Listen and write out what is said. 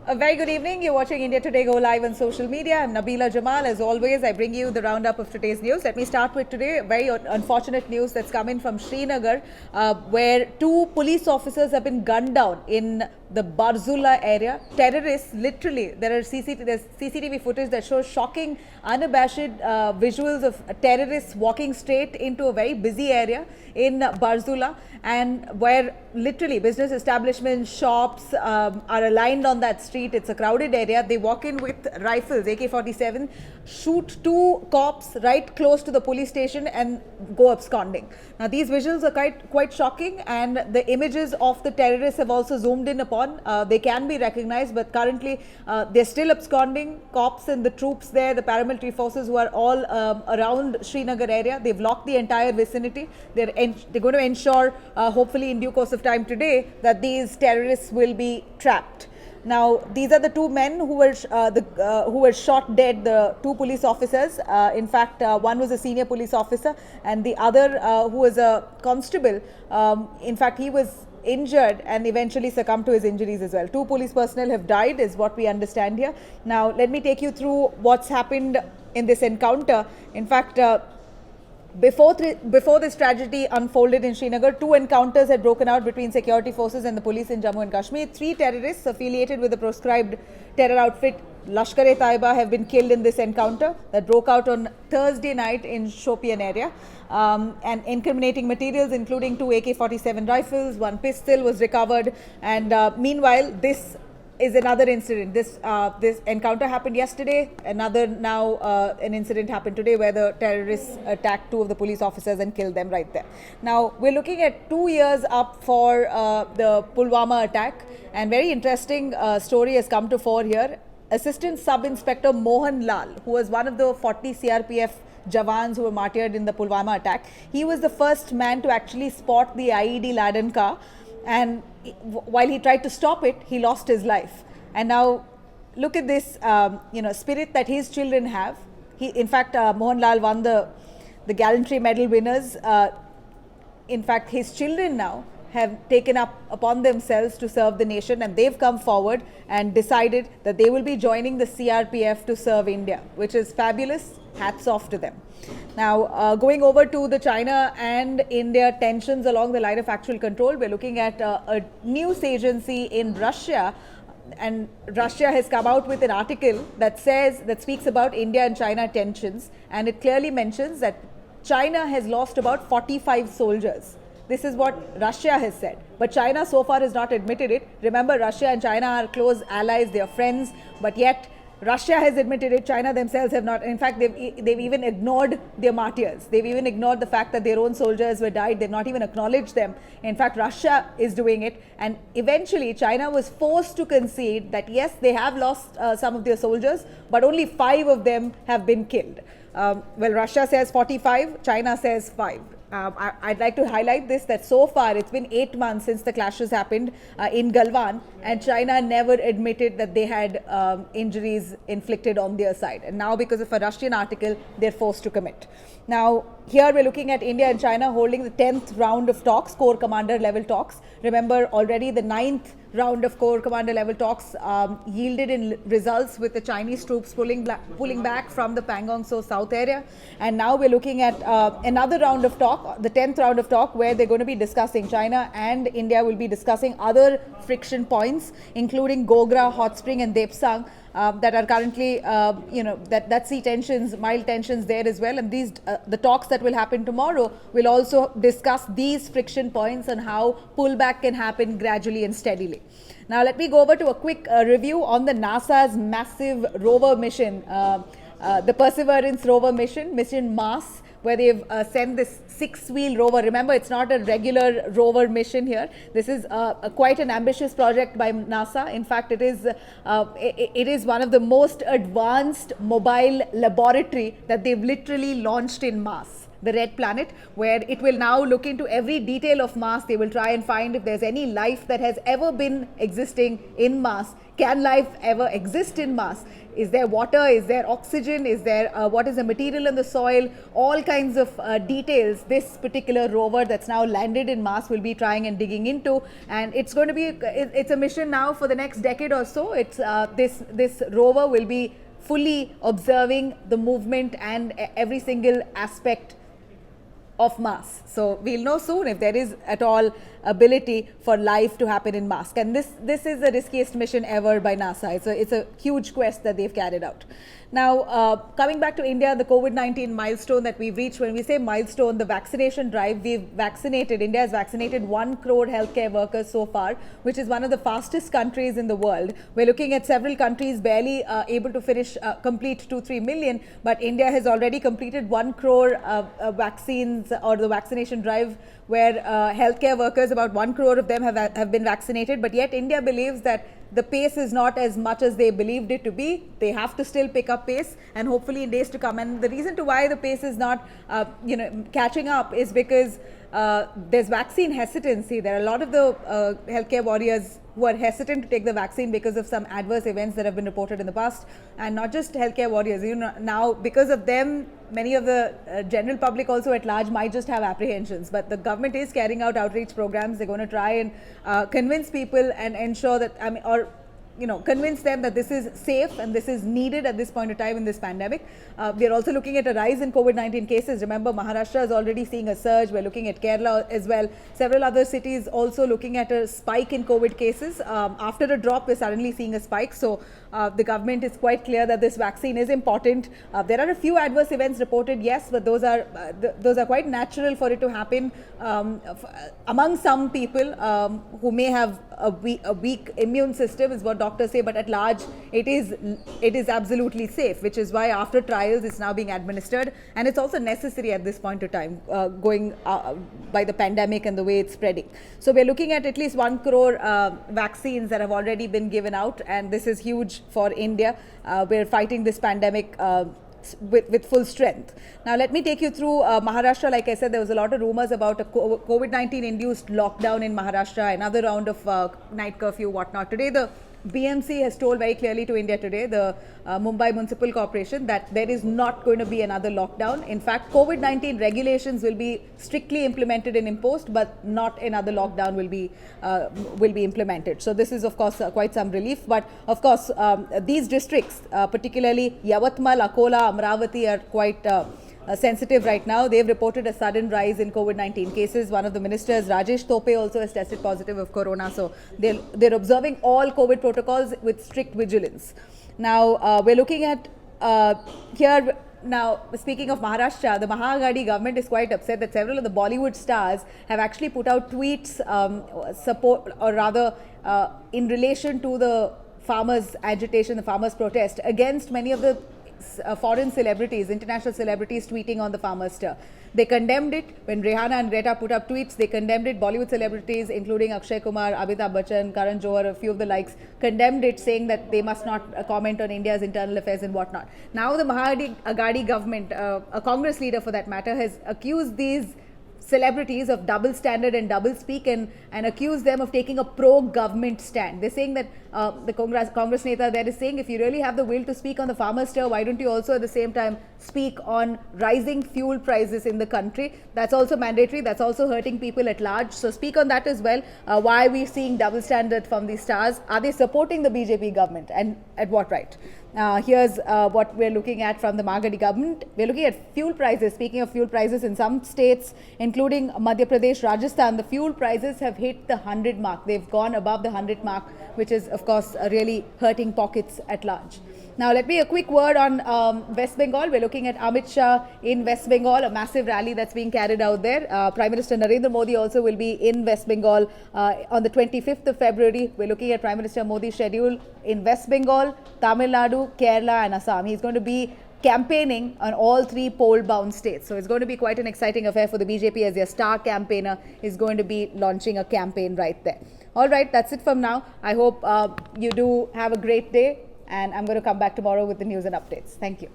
A very good evening. You're watching India Today Go Live on social media. I'm Nabila Jamal. As always, I bring you the roundup of today's news. Let me start with today. Very unfortunate news that's come in from Srinagar, where two police officers have been gunned down in the Barzulla area. Terrorists, literally, there's CCTV footage that shows shocking, unabashed visuals of terrorists walking straight into a very busy area in Barzulla, and where literally business establishments, shops are aligned on that street. It's a crowded area. They walk in with rifles, AK-47, shoot two cops right close to the police station and go absconding. Now these visuals are quite shocking, and the images of the terrorists have also zoomed in upon. They can be recognized, but currently they're still absconding. Cops and the troops there, the paramilitary forces who are all around Srinagar area, they've locked the entire vicinity. They're going to ensure, hopefully in due course of time today, that these terrorists will be trapped. Now, these are the two men who were shot dead, the two police officers. In fact, one was a senior police officer, and the other, who was a constable, in fact, he was injured and eventually succumbed to his injuries as well. Two police personnel have died, is what we understand here. Now, let me take you through what's happened in this encounter. In fact, before this tragedy unfolded in Srinagar, two encounters had broken out between security forces and the police in Jammu and Kashmir. Three terrorists affiliated with the proscribed terror outfit Lashkar-e-Taiba have been killed in this encounter that broke out on Thursday night in Shopian area. And incriminating materials, including two AK-47 rifles, one pistol was recovered. And meanwhile, this is another incident. This encounter happened yesterday. An incident happened today where the terrorists attacked two of the police officers and killed them right there. Now we're looking at 2 years up for the Pulwama attack, and very interesting story has come to fore here. Assistant Sub-Inspector Mohan Lal, who was one of the 40 CRPF Jawans who were martyred in the Pulwama attack, he was the first man to actually spot the IED laden car, and while he tried to stop it, he lost his life. And now look at this spirit that his children have. In fact, Mohan Lal won the gallantry medal winners. In fact, his children now have taken up upon themselves to serve the nation, and they've come forward and decided that they will be joining the CRPF to serve India, which is fabulous. Hats off to them. Now, going over to the China and India tensions along the line of actual control, we're looking at a news agency in Russia, and Russia has come out with an article that speaks about India and China tensions, and it clearly mentions that China has lost about 45 soldiers. This is what Russia has said, but China so far has not admitted it. Remember, Russia and China are close allies, they are friends, but yet Russia has admitted it, China themselves have not. In fact, they've even ignored their martyrs. They've even ignored the fact that their own soldiers were died. They've not even acknowledged them. In fact, Russia is doing it. And eventually, China was forced to concede that, yes, they have lost some of their soldiers, but only 5 of them have been killed. Well, Russia says 45, China says 5. I'd like to highlight this, that so far it's been 8 months since the clashes happened in Galwan, and China never admitted that they had injuries inflicted on their side. And now, because of a Russian article, they're forced to commit. Now, here we're looking at India and China holding the 10th round of talks, Corps Commander level talks. Remember, already the 9th round of Corps Commander level talks yielded in results, with the Chinese troops pulling back from the Pangong Tso South area. And now we're looking at another round of talk, the 10th round of talk, where they're going to be discussing, China and India will be discussing other friction points, including Gogra, Hot Spring and Depsang, that are currently, that see tensions, mild tensions there as well. And these, the talks that will happen tomorrow will also discuss these friction points and how pullback can happen gradually and steadily. Now, let me go over to a quick review on the NASA's massive rover mission, the Perseverance rover mission Mars, where they've sent this 6-wheel rover. Remember, it's not a regular rover mission here. This is quite an ambitious project by NASA. In fact, it is one of the most advanced mobile laboratory that they've literally launched in Mars, the red planet, where it will now look into every detail of Mars. They will try and find if there's any life that has ever been existing in Mars. can life ever exist in Mars? Is there water? Is there oxygen? Is there what is the material in the soil? All kinds of details this particular rover that's now landed in Mars will be trying and digging into, and it's going to be it's a mission now for the next decade or so. It's this rover will be fully observing the movement and every single aspect of Mars. So we'll know soon if there is at all ability for life to happen in Mars. And this is the riskiest mission ever by NASA. It's a huge quest that they've carried out. Now, coming back to India, the COVID-19 milestone that we've reached, when we say milestone, the vaccination drive, India has vaccinated 1 crore healthcare workers so far, which is one of the fastest countries in the world. We're looking at several countries barely able to complete 2-3 million, but India has already completed 1 crore vaccines, or the vaccination drive, where healthcare workers, about 1 crore of them have been vaccinated. But yet India believes that the pace is not as much as they believed it to be. They have to still pick up pace, and hopefully in days to come. And the reason to why the pace is not catching up is because there's vaccine hesitancy. There are a lot of the healthcare warriors who are hesitant to take the vaccine because of some adverse events that have been reported in the past. And not just healthcare warriors, now because of them, many of the general public also at large might just have apprehensions. But the government is carrying out outreach programs. They're going to try and convince people and ensure that, convince them that this is safe and this is needed at this point of time in this pandemic. We are also looking at a rise in COVID-19 cases. Remember, Maharashtra is already seeing a surge. We're looking at Kerala as well. Several other cities also looking at a spike in COVID cases. After a drop, we're suddenly seeing a spike. So the government is quite clear that this vaccine is important. There are a few adverse events reported, yes, but those are quite natural for it to happen among some people who may have a weak immune system, is what doctors say. But at large, it is absolutely safe, which is why after trials it's now being administered, and it's also necessary at this point of time, going by the pandemic and the way it's spreading. So we're looking at least 1 crore vaccines that have already been given out, and this is huge for India. We're fighting this pandemic with full strength. Now let me take you through Maharashtra. Like I said, there was a lot of rumors about a COVID-19 induced lockdown in Maharashtra, another round of night curfew, whatnot. Today the BMC has told very clearly to India Today, the Mumbai Municipal Corporation, that there is not going to be another lockdown. In fact, COVID-19 regulations will be strictly implemented and imposed, but not another lockdown will be implemented. So this is, of course, quite some relief. But of course, these districts, particularly Yavatmal, Akola, Amravati, are quite sensitive right now. They've reported a sudden rise in COVID-19 cases. One of the ministers, Rajesh Tope, also has tested positive of corona. So they're observing all COVID protocols with strict vigilance. Now we're looking at here. Now, speaking of Maharashtra, the Mahagadi government is quite upset that several of the Bollywood stars have actually put out tweets support, or rather in relation to the farmers' agitation, the farmers' protest against many of the foreign celebrities, international celebrities tweeting on the farmers' stir. They condemned it. When Rihanna and Greta put up tweets, they condemned it. Bollywood celebrities, including Akshay Kumar, Amitabh Bachchan, Karan Johar, a few of the likes, condemned it, saying that they must not comment on India's internal affairs and whatnot. Now the Mahagadi government, a Congress leader for that matter, has accused these celebrities of double standard and double speak, and accuse them of taking a pro-government stand. They're saying that the Congress Neta there is saying, if you really have the will to speak on the farmers' stir, why don't you also at the same time speak on rising fuel prices in the country? That's also mandatory. That's also hurting people at large. So speak on that as well. Why are we seeing double standard from these stars? Are they supporting the BJP government, and at what right? Here's what we're looking at from the Mahagadi government. We're looking at fuel prices. Speaking of fuel prices, in some states, including Madhya Pradesh, Rajasthan, the fuel prices have hit the 100 mark. They've gone above the 100 mark, which is, of course, really hurting pockets at large. Now, let me a quick word on West Bengal. We're looking at Amit Shah in West Bengal, a massive rally that's being carried out there. Prime Minister Narendra Modi also will be in West Bengal on the 25th of February. We're looking at Prime Minister Modi's schedule in West Bengal, Tamil Nadu, Kerala and Assam. He's going to be campaigning on all three poll-bound states. So it's going to be quite an exciting affair for the BJP, as their star campaigner is going to be launching a campaign right there. All right, that's it from now. I hope you do have a great day, and I'm going to come back tomorrow with the news and updates. Thank you.